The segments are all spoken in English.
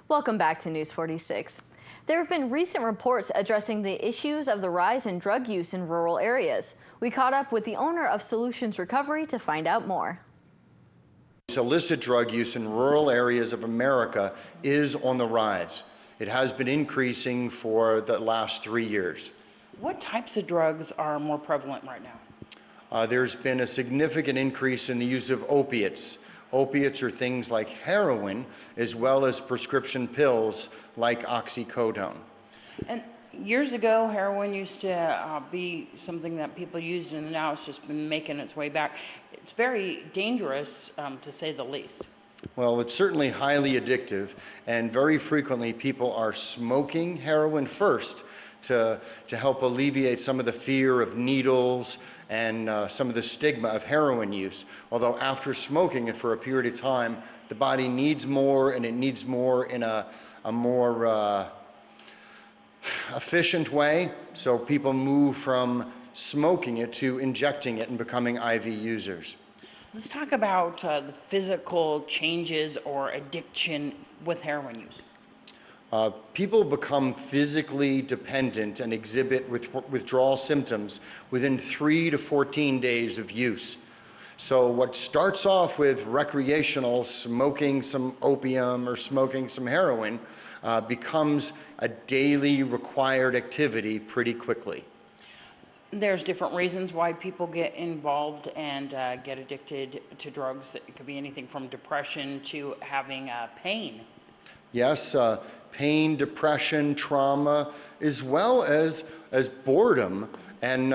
Welcome back to News 46. There have been recent reports addressing the issues of the rise in drug use in rural areas. We caught up with the owner of Solutions Recovery to find out more. Illicit drug use in rural areas of America is on the rise. It has been increasing for the last 3 years. What types of drugs are more prevalent right now? There's been a significant increase in the use of opiates. Opiates are things like heroin, as well as prescription pills like oxycodone. And years ago, heroin used to be something that people used, and now it's just been making its way back. It's very dangerous, to say the least. Well, it's certainly highly addictive, and very frequently people are smoking heroin first to help alleviate some of the fear of needles and some of the stigma of heroin use. Although after smoking it for a period of time, the body needs more, and it needs more in a more efficient way. So people move from smoking it to injecting it and becoming IV users. Let's talk about the physical changes or addiction with heroin use. People become physically dependent and exhibit withdrawal symptoms within 3 to 14 days of use. So what starts off with recreational, smoking some opium or smoking some heroin, becomes a daily required activity pretty quickly. There's different reasons why people get involved and get addicted to drugs. It could be anything from depression to having pain. Yes, pain, depression, trauma, as well as boredom and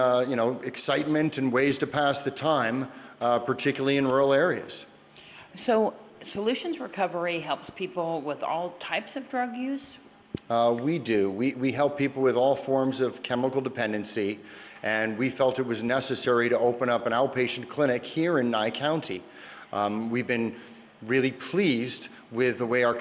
excitement and ways to pass the time, particularly in rural areas. So Solutions Recovery helps people with all types of drug use? We do. We help people with all forms of chemical dependency, and we felt it was necessary to open up an outpatient clinic here in Nye County. We've been really pleased with the way the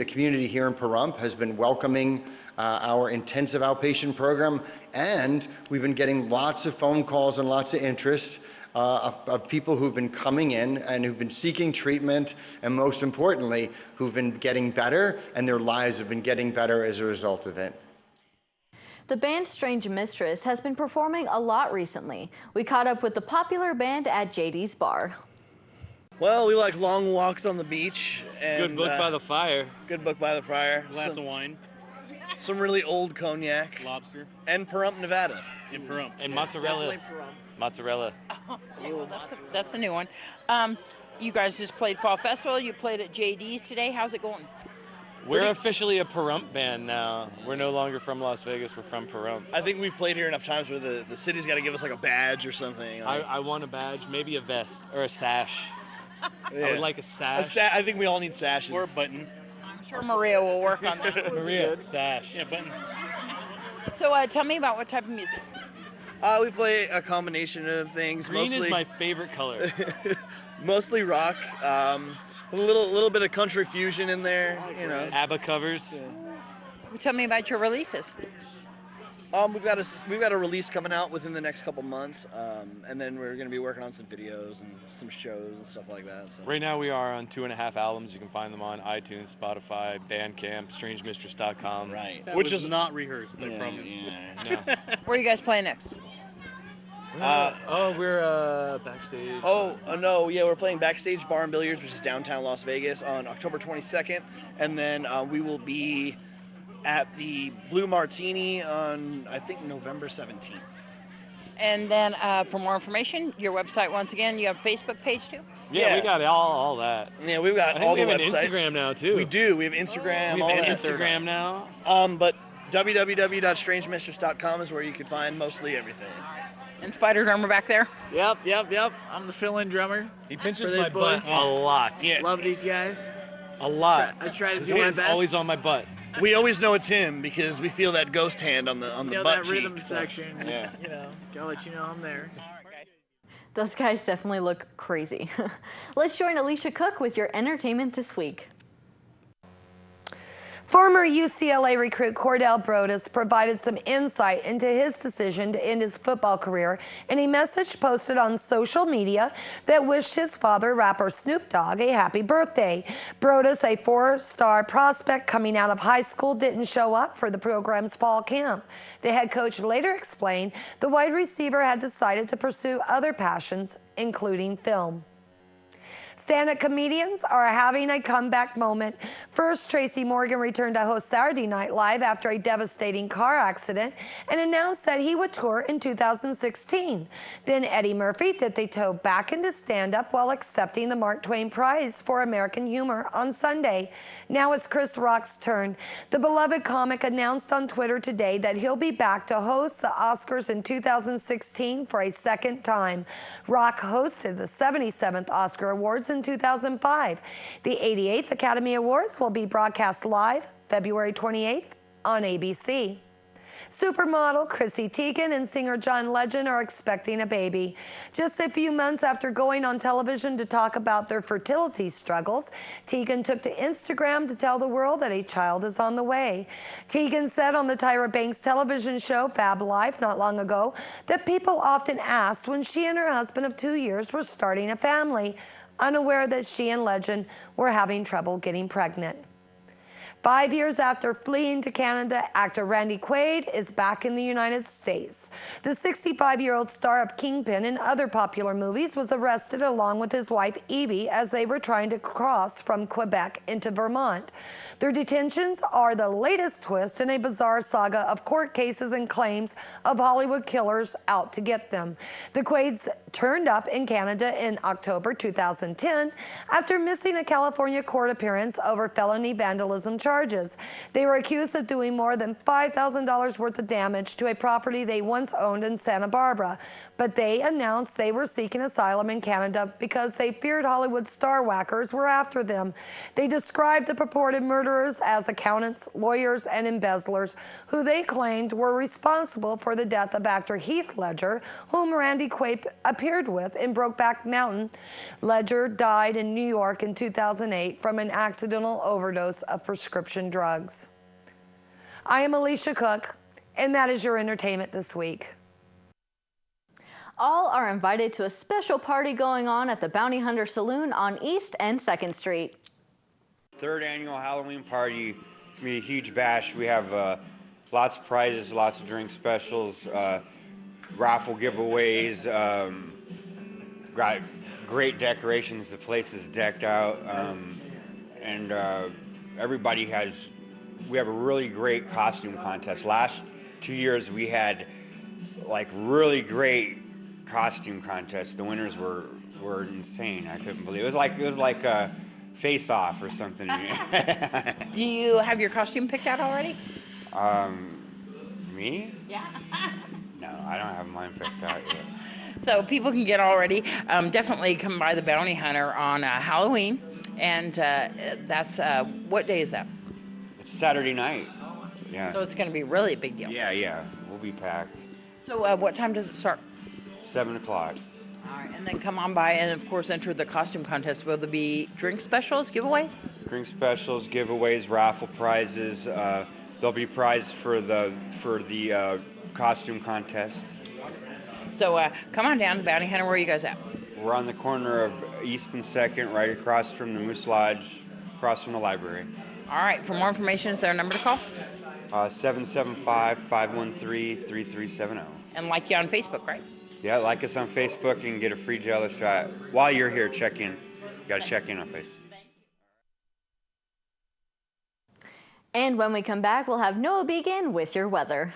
community here in Pahrump has been welcoming our intensive outpatient program, and we've been getting lots of phone calls and lots of interest of people who've been coming in and who've been seeking treatment, and most importantly, who've been getting better, and their lives have been getting better as a result of it. The band Strange Mistress has been performing a lot recently. We caught up with the popular band at JD's Bar. Well, we like long walks on the beach. And, good book by the fire. Good book by the fire. Glass of wine. Some really old cognac. Lobster. And Pahrump, Nevada. In Pahrump. And mozzarella. Mozzarella. Oh, that's a new one. You guys just played Fall Festival. You played at JD's today. How's it going? We're officially a Pahrump band now. We're no longer from Las Vegas. We're from Pahrump. I think we've played here enough times where the city's got to give us like a badge or something. Like, I want a badge, maybe a vest or a sash. yeah. I would like a sash. I think we all need sashes. Or a button. I'm sure Maria will work on that. Maria, sash. Yeah, buttons. So tell me about what type of music. We play a combination of things. Green mostly, is my favorite color. mostly rock. A little bit of country fusion in there. You know. ABBA covers. Yeah. Tell me about your releases. We've got a release coming out within the next couple months, and then we're going to be working on some videos and some shows and stuff like that. So. Right now we are on 2.5 albums. You can find them on iTunes, Spotify, Bandcamp, StrangeMistress.com. Right. Which is not rehearsed, I promise. No. Where are you guys playing next? We're backstage. No, yeah, we're playing Backstage Bar and Billiards, which is downtown Las Vegas, on October 22nd, and then we will be at the Blue Martini on, I think, November 17th. And then for more information, your website, once again, you have a Facebook page too? Yeah, we got all that. Yeah, we got all the websites. We have an Instagram now, too. We do. We have Instagram. We all have an that. Instagram now. But www.strangemistress.com is where you can find mostly everything. And Spider Drummer back there? Yep. I'm the fill-in drummer. He pinches for this my butt a lot. Yeah. Love these guys. A lot. I try to His do my hand's best. always on my butt. We always know it's him because we feel that ghost hand on the butt that cheek. rhythm section. Just, Yeah. gotta let you know I'm there. Those guys definitely look crazy. Let's join Alicia Cook with your entertainment this week. Former UCLA recruit Cordell Brodus provided some insight into his decision to end his football career in a message posted on social media that wished his father, rapper Snoop Dogg, a happy birthday. Brodus, a four-star prospect coming out of high school, didn't show up for the program's fall camp. The head coach later explained the wide receiver had decided to pursue other passions, including film. Stand-up comedians are having a comeback moment. First, Tracy Morgan returned to host Saturday Night Live after a devastating car accident and announced that he would tour in 2016. Then Eddie Murphy dipped a toe back into stand-up while accepting the Mark Twain Prize for American Humor on Sunday. Now it's Chris Rock's turn. The beloved comic announced on Twitter today that he'll be back to host the Oscars in 2016 for a second time. Rock hosted the 77th Oscar Awards in 2005. The 88th Academy Awards will be broadcast live February 28th on ABC. Supermodel Chrissy Teigen and singer John Legend are expecting a baby. Just a few months after going on television to talk about their fertility struggles, Teigen took to Instagram to tell the world that a child is on the way. Teigen said on the Tyra Banks television show Fab Life not long ago that people often asked when she and her husband of 2 years were starting a family, unaware that she and Legend were having trouble getting pregnant. 5 years after fleeing to Canada, actor Randy Quaid is back in the United States. The 65-year-old star of Kingpin and other popular movies was arrested along with his wife Evie as they were trying to cross from Quebec into Vermont. Their detentions are the latest twist in a bizarre saga of court cases and claims of Hollywood killers out to get them. The Quaids turned up in Canada in October 2010 after missing a California court appearance over felony vandalism charges. They were accused of doing more than $5,000 worth of damage to a property they once owned in Santa Barbara, but they announced they were seeking asylum in Canada because they feared Hollywood star whackers were after them. They described the purported murderers as accountants, lawyers, and embezzlers who they claimed were responsible for the death of actor Heath Ledger, whom Randy Quaid appeared with in Brokeback Mountain. Ledger died in New York in 2008 from an accidental overdose of prescription drugs. I am Alicia Cook, and that is your entertainment this week. All are invited to a special party going on at the Bounty Hunter Saloon on East and 2nd Street. Third annual Halloween party. It's going to be a huge bash. We have lots of prizes, lots of drink specials, raffle giveaways, got great decorations. The place is decked out, and everybody has, we have a really great costume contest. Last 2 years we had like really great costume contests. The winners were insane. I couldn't believe it. It was like a Face Off or something. Do you have your costume picked out already? Me? Yeah. No, I don't have mine picked out yet. So people can get all ready. Definitely come by the Bounty Hunter on Halloween. And that's, what day is that? It's Saturday night. Yeah. So it's going to be really a big deal. Yeah. We'll be packed. So what time does it start? 7 o'clock. All right, and then come on by and, of course, enter the costume contest. Will there be drink specials, giveaways? Drink specials, giveaways, raffle prizes. There'll be prizes for the costume contest. So come on down to Bounty Hunter. Where are you guys at? We're on the corner of East and 2nd, right across from the Moose Lodge, across from the library. All right, for more information, is there a number to call? 775-513-3370. And like you on Facebook, right? Yeah, like us on Facebook and get a free Jello shot. While you're here, check in. You got to check in on Facebook. And when we come back, we'll have Noah Began with your weather.